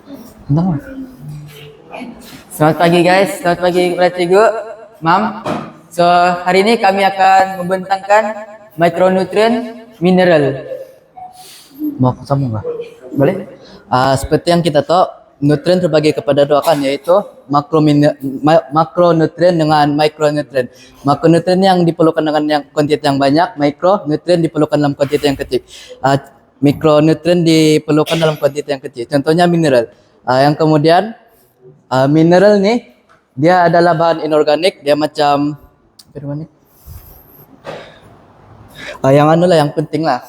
Bentar. Selamat pagi guys, selamat pagi kepada cikgu, mam. So hari ini kami akan membentangkan mikronutrien mineral. Mau aku sambung nggak? Boleh? Seperti yang kita tahu, nutrien terbagi kepada dua kan, yaitu makronutrien dengan mikronutrien. Makronutrien yang diperlukan dengan yang kuantitas yang banyak, mikronutrien diperlukan dalam kuantitas yang kecil. Mikronutrien diperlukan dalam kuantitas yang kecil. Contohnya mineral. Yang kemudian mineral nih dia adalah bahan inorganik, dia macam apa namanya? Yang anu lah, yang penting lah.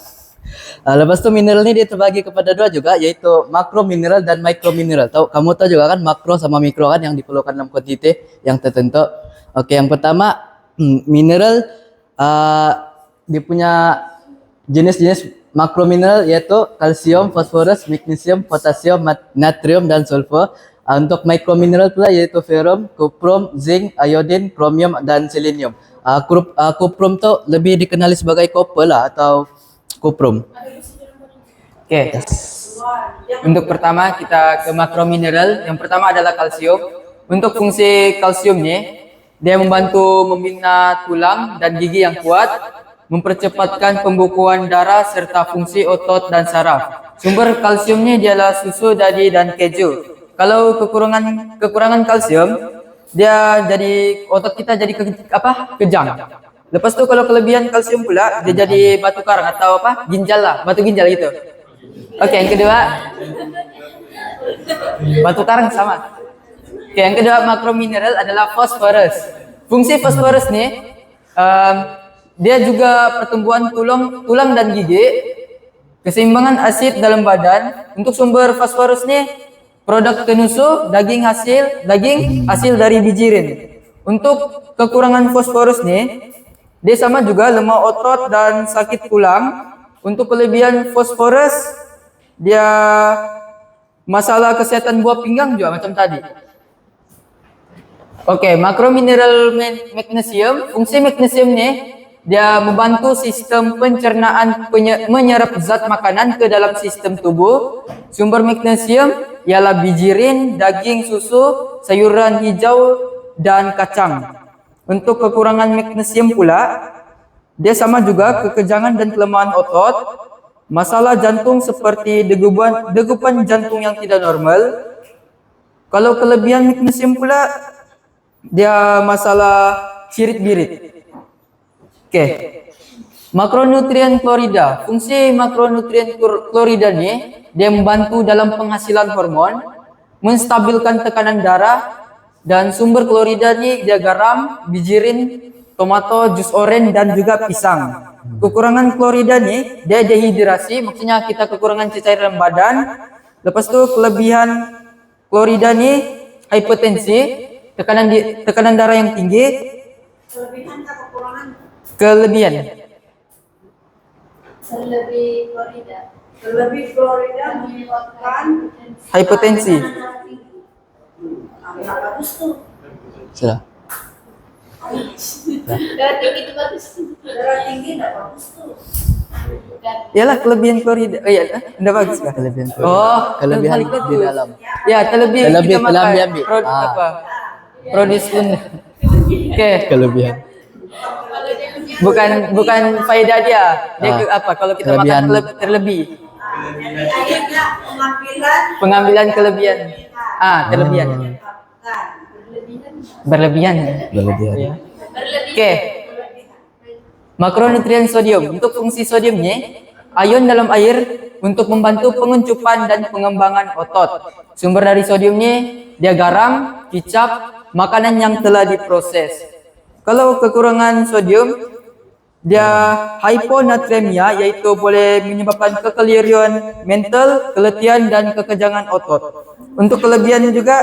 Lepas itu mineral ini dia terbagi kepada dua juga, yaitu makro mineral dan mikro mineral. Kamu tahu juga kan makro sama mikro kan yang diperlukan dalam kuantitas yang tertentu. Oke, yang pertama mineral dia punya jenis-jenis makro mineral yaitu kalsium, fosforus, magnesium, potasium, natrium dan sulfur. Untuk mikro mineral pula yaitu ferrum, kuprum, zinc, iodin, kromium dan selenium. Kuprum tu lebih dikenali sebagai copper lah atau kuprum. Oke. Untuk pertama kita ke makro mineral. Yang pertama adalah kalsium. Untuk fungsi kalsium ni, dia membantu membina tulang dan gigi yang kuat, mempercepatkan pembukuan darah serta fungsi otot dan saraf. Sumber kalsiumnya ialah susu, daging dan keju. Kalau kekurangan kalsium, dia jadi otot kita jadi kejang. Lepas tu kalau kelebihan kalsium pula, dia jadi batu karang atau ginjal lah, batu ginjal gitu. Oke, yang kedua batu karang sama. Oke, yang kedua makro mineral adalah fosforus. Fungsi fosforus nih dia juga pertumbuhan tulang dan gigi, keseimbangan asid dalam badan. Untuk sumber fosforus nih, produk tenusu, daging hasil dari bijirin. Untuk kekurangan fosforus nih, dia sama juga lemah otot dan sakit tulang. Untuk kelebihan fosforus, dia masalah kesehatan buah pinggang juga macam tadi. Oke, makro mineral magnesium. Fungsi magnesium nih, dia membantu sistem pencernaan menyerap zat makanan ke dalam sistem tubuh. Sumber magnesium ialah bijirin, daging, susu, sayuran hijau, dan kacang. Untuk kekurangan magnesium pula, dia sama juga kekejangan dan kelemahan otot, masalah jantung seperti degupan jantung yang tidak normal. Kalau kelebihan magnesium pula, dia masalah cirit-birit. Oke. Makronutrien klorida. Fungsi makronutrien klorida ni, dia membantu dalam penghasilan hormon, menstabilkan tekanan darah, dan sumber klorida ni dia garam, bijirin, tomato, jus oren dan juga pisang. Kekurangan klorida ni dia dehidrasi, maksudnya kita kekurangan cairan dalam badan. Lepas tu kelebihan klorida ni hipertensi, tekanan darah yang tinggi. Kelebihan atau kekurangan? Kelebihan. Lebih klorida menyebabkan hipertensi. Bagus tuh. Sudah. Darah tinggi itu bagus. Darah tinggi enggak bagus tuh. Yalah kelebihan klorida. Oh iya, enggak bagus kah? Kelebihan klorida. Oh, kelebihan di dalam. Ya, terlebih kita makan produk apa? Produk pun. Oke. Kelebihan. Bukan faedah dia. Dia apa? Kalau kita kelebihan. Makan terlebih. Akhirnya pengambilan kelebihan. Kelebihan. Berlebihan. Ya. Oke. Makronutrien sodium. Untuk fungsi sodiumnya, ion dalam air untuk membantu pengencupan dan pengembangan otot. Sumber dari sodiumnya, dia garam, kicap, makanan yang telah diproses. Kalau kekurangan sodium, dia hyponatremia, yaitu boleh menyebabkan kekeliruan mental, keletihan dan kekejangan otot. Untuk kelebihan juga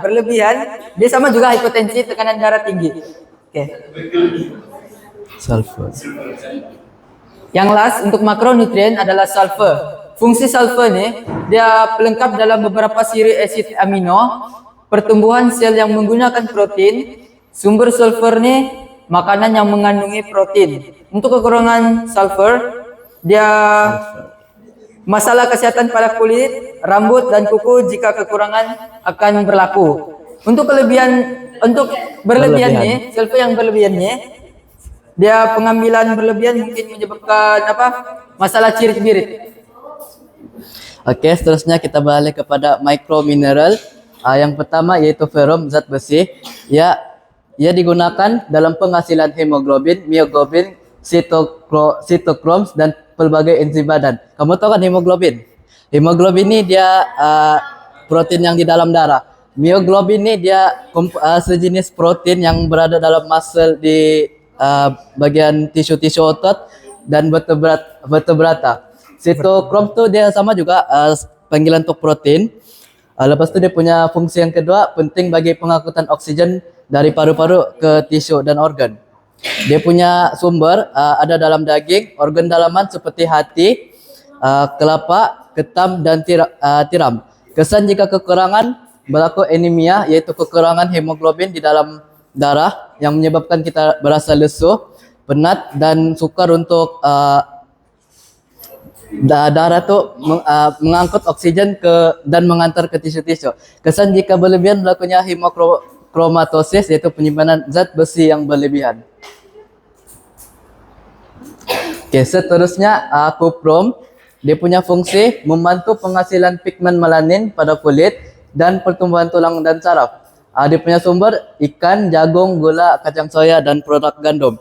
berlebihan, dia sama juga hipertensi, tekanan darah tinggi. Oke. Sulfur. Yang last untuk makronutrien adalah sulfur. Fungsi sulfur ni, dia pelengkap dalam beberapa siri asid amino, pertumbuhan sel yang menggunakan protein. Sumber sulfur ni, makanan yang mengandungi protein. Untuk kekurangan sulfur, Dia masalah kesehatan pada kulit, rambut dan kuku jika kekurangan akan berlaku. Untuk berlebihannya, sulfa yang berlebihannya, dia pengambilan berlebihan mungkin menyebabkan masalah cirit-birit. Oke, seterusnya kita balik kepada micro mineral. Yang pertama yaitu ferrum, zat besi. Ia digunakan dalam penghasilan hemoglobin, mioglobin, sitokrom dan pelbagai enzim badan. Kamu tahu kan hemoglobin? Hemoglobin ini dia protein yang di dalam darah. Mioglobin ini dia sejenis protein yang berada dalam muscle di bagian tisu-tisu otot dan vertebrata. Sitokrom tuh dia sama juga panggilan untuk protein. Lepas itu dia punya fungsi yang kedua penting bagi pengangkutan oksigen dari paru-paru ke tisu dan organ. Dia punya sumber ada dalam daging, organ dalaman seperti hati, kelapa, ketam dan tiram. Kesan jika kekurangan berlaku anemia yaitu kekurangan hemoglobin di dalam darah yang menyebabkan kita berasa lesu, penat dan sukar untuk darah tuh mengangkut oksigen dan mengantar ke tisu-tisu. Kesan jika berlebihan berlakunya hemokromatosis yaitu penyimpanan zat besi yang berlebihan. Oke, seterusnya kuprom. Dia punya fungsi membantu penghasilan pigmen melanin pada kulit dan pertumbuhan tulang dan saraf. Dia punya sumber ikan, jagung, gula, kacang soya dan produk gandum.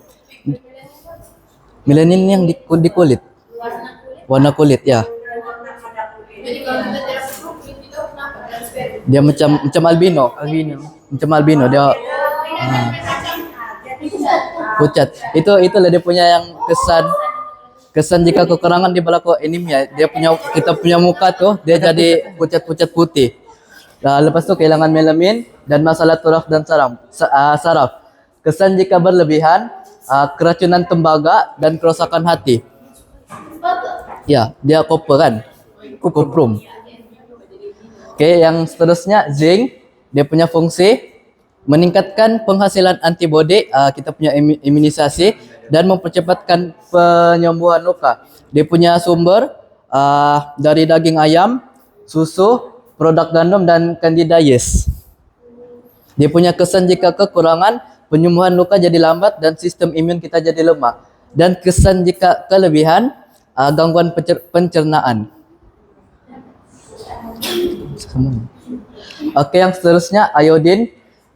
Melanin yang di kulit. Warna kulit ya. Jadi kalau kita tidak perlu kulit itu kenapa? Transparan. Dia macam albino. Macam albino dia pucat. Itulah dia punya yang kesan jika kekurangan dia berlaku anemia. Kita punya muka tuh dia jadi pucat-pucat putih. Nah, lepas tu kehilangan melamin dan masalah turaf dan saraf. Kesan jika berlebihan keracunan tembaga dan kerosakan hati. Ya, dia copper kan? Kuprum. Oke, yang seterusnya zinc. Dia punya fungsi meningkatkan penghasilan antibodi, kita punya imunisasi dan mempercepatkan penyembuhan luka. Dia punya sumber dari daging ayam, susu, produk gandum dan candida yeast. Dia punya kesan jika kekurangan, penyembuhan luka jadi lambat dan sistem imun kita jadi lemah. Dan kesan jika kelebihan, gangguan pencernaan. Oke, yang seterusnya iodin.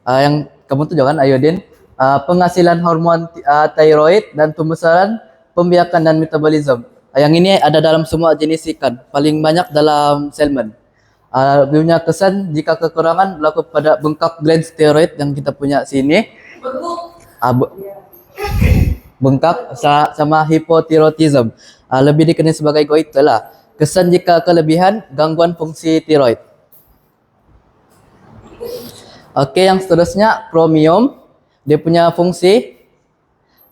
Yang kamu tuh jangan iodin. Penghasilan hormon tiroid dan pembesaran, pembiakan dan metabolisme. Yang ini ada dalam semua jenis ikan. Paling banyak dalam salmon. Punya kesan jika kekurangan berlaku pada bengkak gland steroid yang kita punya sini. Bengkak sama hipotiroidism. Lebih dikenal sebagai goiter lah. Kesan jika kelebihan, gangguan fungsi tiroid. Oke, yang seterusnya chromium. Dia punya fungsi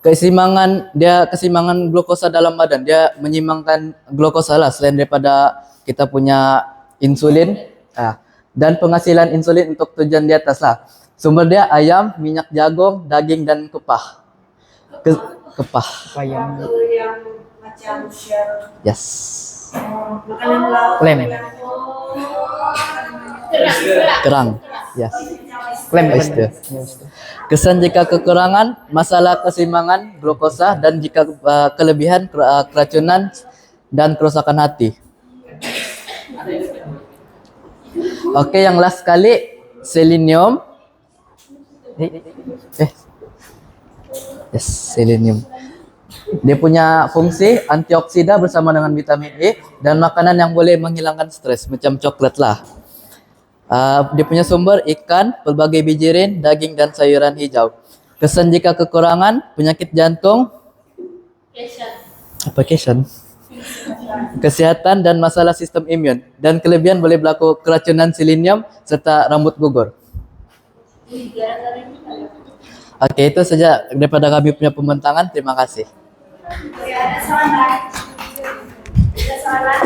keseimbangan glukosa dalam badan. Dia menyimbangkan glukosa lah selain daripada kita punya insulin. Dan penghasilan insulin untuk tujuan di atas lah. Sumber dia ayam, minyak jagung, daging dan kepah. Kepah. Ayam. Itu yang macam shell. Yes. Makanan laut. Lem. Kerang. Yes. Klaim ya, Oyster. Kesan jika kekurangan, masalah keseimbangan glukosa dan jika kelebihan keracunan dan kerusakan hati. Oke, yang last kali selenium. Yes, selenium. Dia punya fungsi antioksida bersama dengan vitamin E dan makanan yang boleh menghilangkan stres macam coklat lah. Dia punya sumber ikan, pelbagai bijirin, daging dan sayuran hijau. Kesan jika kekurangan, penyakit jantung, kesehatan dan masalah sistem imun. Dan kelebihan boleh berlaku keracunan selenium serta rambut gugur. Oke, itu saja daripada kami punya pembentangan. Terima kasih. Ada soalan? Ada soalan?